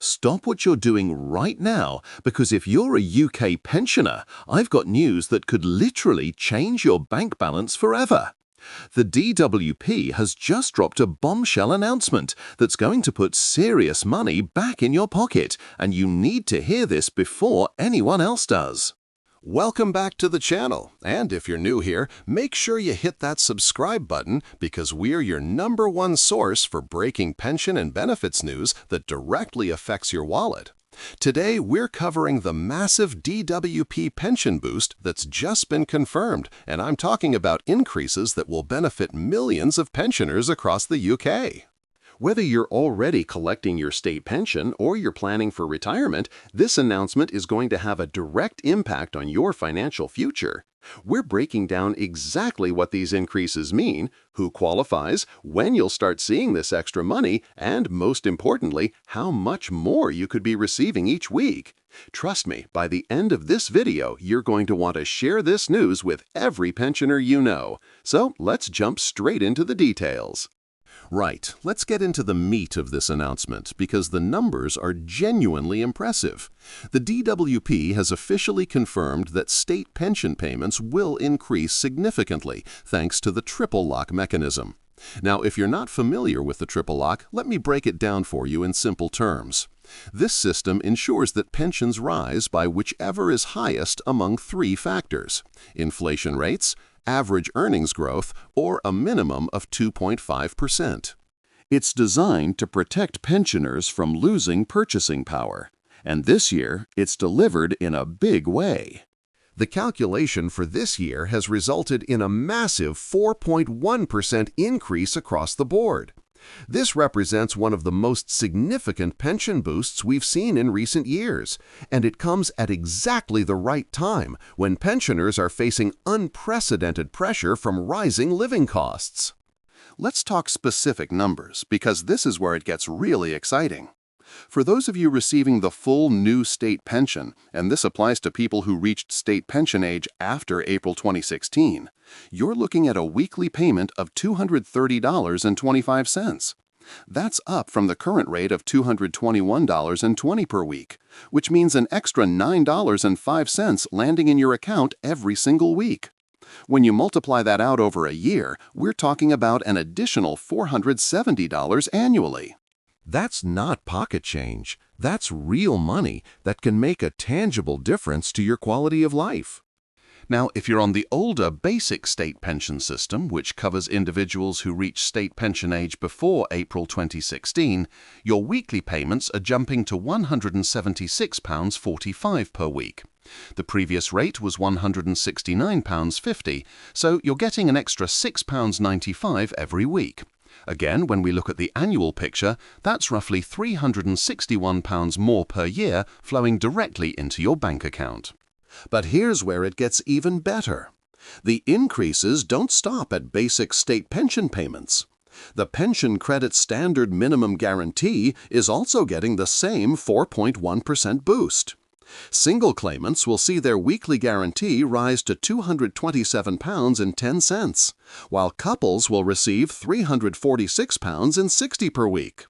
Stop what you're doing right now, because if you're a UK pensioner, I've got news that could literally change your bank balance forever. The DWP has just dropped a bombshell announcement that's going to put serious money back in your pocket, and you need to hear this before anyone else does. Welcome back to the channel, and if you're new here, make sure you hit that subscribe button because we're your #1 source for breaking pension and benefits news that directly affects your wallet. Today, we're covering the massive DWP pension boost that's just been confirmed, and I'm talking about increases that will benefit millions of pensioners across the UK. Whether you're already collecting your state pension or you're planning for retirement, this announcement is going to have a direct impact on your financial future. We're breaking down exactly what these increases mean, who qualifies, when you'll start seeing this extra money, and most importantly, how much more you could be receiving each week. Trust me, by the end of this video, you're going to want to share this news with every pensioner you know. So let's jump straight into the details. Right, let's get into the meat of this announcement because the numbers are genuinely impressive. The DWP has officially confirmed that state pension payments will increase significantly thanks to the triple lock mechanism. Now, if you're not familiar with the triple lock, let me break it down for you in simple terms. This system ensures that pensions rise by whichever is highest among 3 factors: inflation rates, average earnings growth, or a minimum of 2.5%. It's designed to protect pensioners from losing purchasing power, and this year it's delivered in a big way. The calculation for this year has resulted in a massive 4.1% increase across the board. This represents one of the most significant pension boosts we've seen in recent years, and it comes at exactly the right time when pensioners are facing unprecedented pressure from rising living costs. Let's talk specific numbers, because this is where it gets really exciting. For those of you receiving the full new state pension, and this applies to people who reached state pension age after April 2016, you're looking at a weekly payment of $230.25. That's up from the current rate of $221.20 per week, which means an extra $9.05 landing in your account every single week. When you multiply that out over a year, we're talking about an additional $470 annually. That's not pocket change. That's real money that can make a tangible difference to your quality of life. Now, if you're on the older basic state pension system, which covers individuals who reach state pension age before April 2016, your weekly payments are jumping to £176.45 per week. The previous rate was £169.50, so you're getting an extra £6.95 every week. Again, when we look at the annual picture, that's roughly £361 more per year flowing directly into your bank account. But here's where it gets even better. The increases don't stop at basic state pension payments. The Pension Credit Standard Minimum Guarantee is also getting the same 4.1% boost. Single claimants will see their weekly guarantee rise to £227.10, while couples will receive £346.60 per week.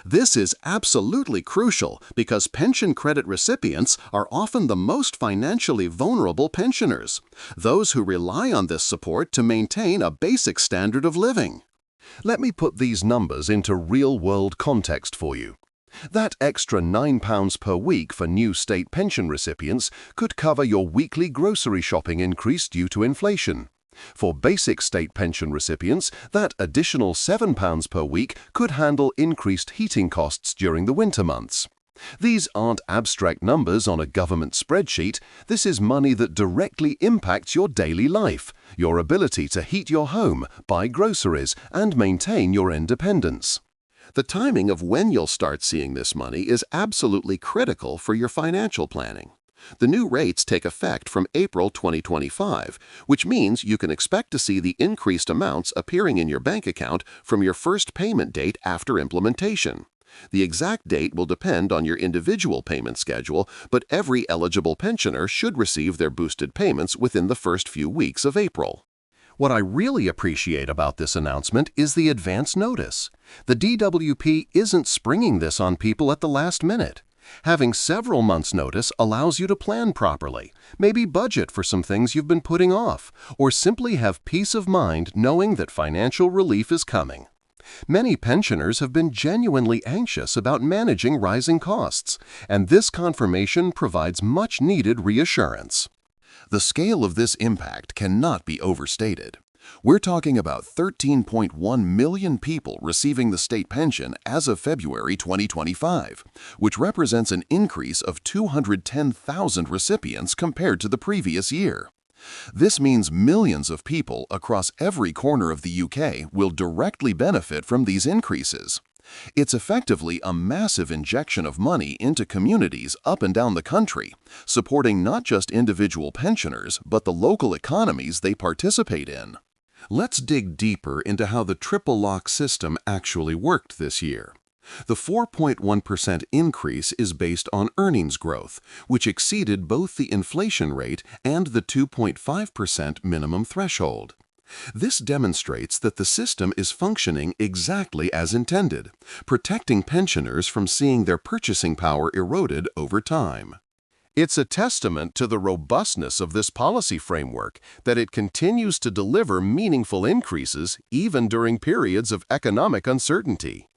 This is absolutely crucial because pension credit recipients are often the most financially vulnerable pensioners, those who rely on this support to maintain a basic standard of living. Let me put these numbers into real-world context for you. That extra £9 per week for new state pension recipients could cover your weekly grocery shopping increase due to inflation. For basic state pension recipients, that additional £7 per week could handle increased heating costs during the winter months. These aren't abstract numbers on a government spreadsheet. This is money that directly impacts your daily life, your ability to heat your home, buy groceries, and maintain your independence. The timing of when you'll start seeing this money is absolutely critical for your financial planning. The new rates take effect from April 2025, which means you can expect to see the increased amounts appearing in your bank account from your first payment date after implementation. The exact date will depend on your individual payment schedule, but every eligible pensioner should receive their boosted payments within the first few weeks of April. What I really appreciate about this announcement is the advance notice. The DWP isn't springing this on people at the last minute. Having several months' notice allows you to plan properly, maybe budget for some things you've been putting off, or simply have peace of mind knowing that financial relief is coming. Many pensioners have been genuinely anxious about managing rising costs, and this confirmation provides much-needed reassurance. The scale of this impact cannot be overstated. We're talking about 13.1 million people receiving the state pension as of February 2025, which represents an increase of 210,000 recipients compared to the previous year. This means millions of people across every corner of the UK will directly benefit from these increases. It's effectively a massive injection of money into communities up and down the country, supporting not just individual pensioners but the local economies they participate in. Let's dig deeper into how the triple lock system actually worked this year. The 4.1% increase is based on earnings growth, which exceeded both the inflation rate and the 2.5% minimum threshold. This demonstrates that the system is functioning exactly as intended, protecting pensioners from seeing their purchasing power eroded over time. It's a testament to the robustness of this policy framework that it continues to deliver meaningful increases even during periods of economic uncertainty.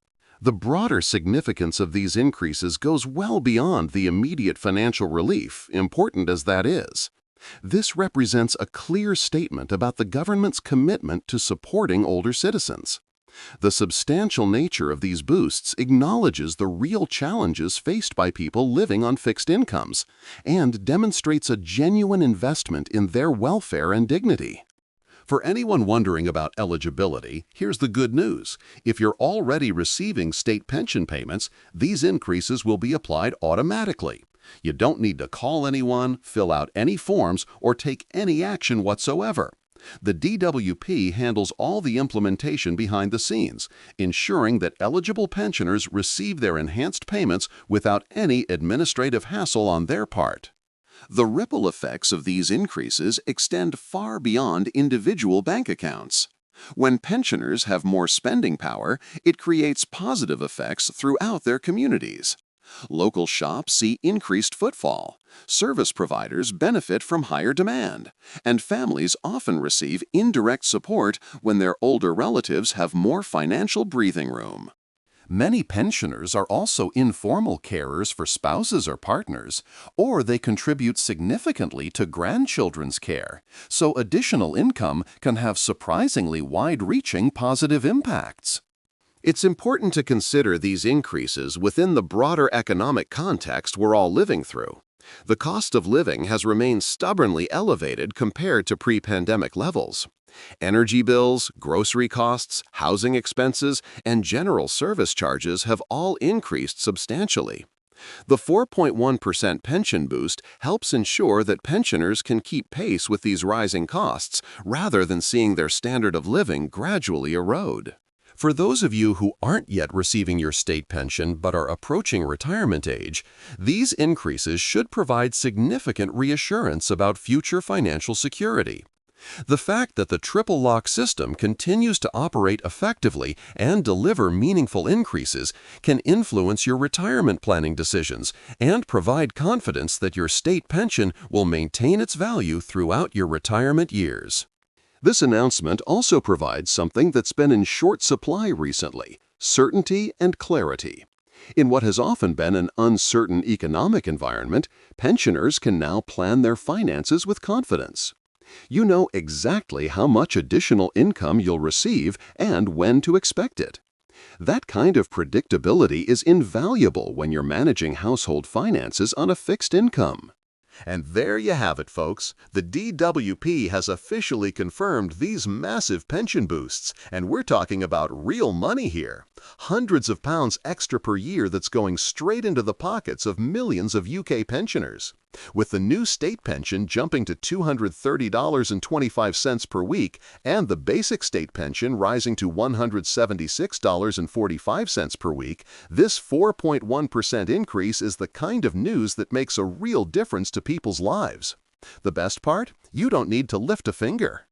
The broader significance of these increases goes well beyond the immediate financial relief, important as that is. This represents a clear statement about the government's commitment to supporting older citizens. The substantial nature of these boosts acknowledges the real challenges faced by people living on fixed incomes and demonstrates a genuine investment in their welfare and dignity. For anyone wondering about eligibility, here's the good news. If you're already receiving state pension payments, these increases will be applied automatically. You don't need to call anyone, fill out any forms, or take any action whatsoever. The DWP handles all the implementation behind the scenes, ensuring that eligible pensioners receive their enhanced payments without any administrative hassle on their part. The ripple effects of these increases extend far beyond individual bank accounts. When pensioners have more spending power, it creates positive effects throughout their communities. Local shops see increased footfall, service providers benefit from higher demand, and families often receive indirect support when their older relatives have more financial breathing room. Many pensioners are also informal carers for spouses or partners, or they contribute significantly to grandchildren's care, so additional income can have surprisingly wide-reaching positive impacts. It's important to consider these increases within the broader economic context we're all living through. The cost of living has remained stubbornly elevated compared to pre-pandemic levels. Energy bills, grocery costs, housing expenses, and general service charges have all increased substantially. The 4.1% pension boost helps ensure that pensioners can keep pace with these rising costs rather than seeing their standard of living gradually erode. For those of you who aren't yet receiving your state pension but are approaching retirement age, these increases should provide significant reassurance about future financial security. The fact that the triple lock system continues to operate effectively and deliver meaningful increases can influence your retirement planning decisions and provide confidence that your state pension will maintain its value throughout your retirement years. This announcement also provides something that's been in short supply recently: certainty and clarity. In what has often been an uncertain economic environment, pensioners can now plan their finances with confidence. You know exactly how much additional income you'll receive and when to expect it. That kind of predictability is invaluable when you're managing household finances on a fixed income. And there you have it, folks. The DWP has officially confirmed these massive pension boosts, and we're talking about real money here. Hundreds of pounds extra per year that's going straight into the pockets of millions of UK pensioners. With the new state pension jumping to $230.25 per week and the basic state pension rising to $176.45 per week, this 4.1% increase is the kind of news that makes a real difference to people's lives. The best part? You don't need to lift a finger.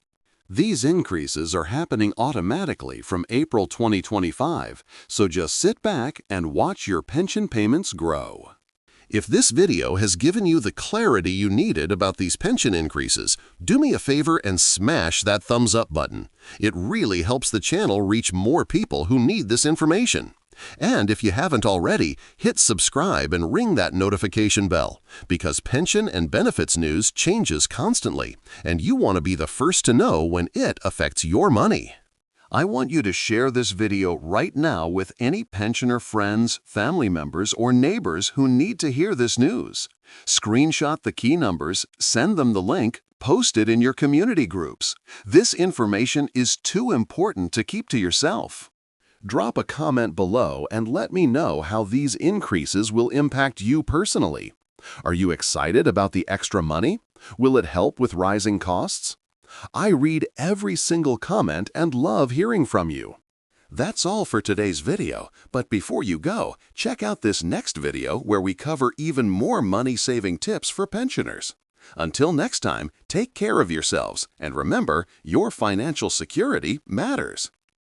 These increases are happening automatically from April 2025, so just sit back and watch your pension payments grow. If this video has given you the clarity you needed about these pension increases, do me a favor and smash that thumbs up button. It really helps the channel reach more people who need this information. And if you haven't already, hit subscribe and ring that notification bell, because pension and benefits news changes constantly, and you want to be the first to know when it affects your money. I want you to share this video right now with any pensioner friends, family members, or neighbors who need to hear this news. Screenshot the key numbers, send them the link, post it in your community groups. This information is too important to keep to yourself. Drop a comment below and let me know how these increases will impact you personally. Are you excited about the extra money? Will it help with rising costs? I read every single comment and love hearing from you. That's all for today's video, but before you go, check out this next video where we cover even more money-saving tips for pensioners. Until next time, take care of yourselves, and remember, your financial security matters.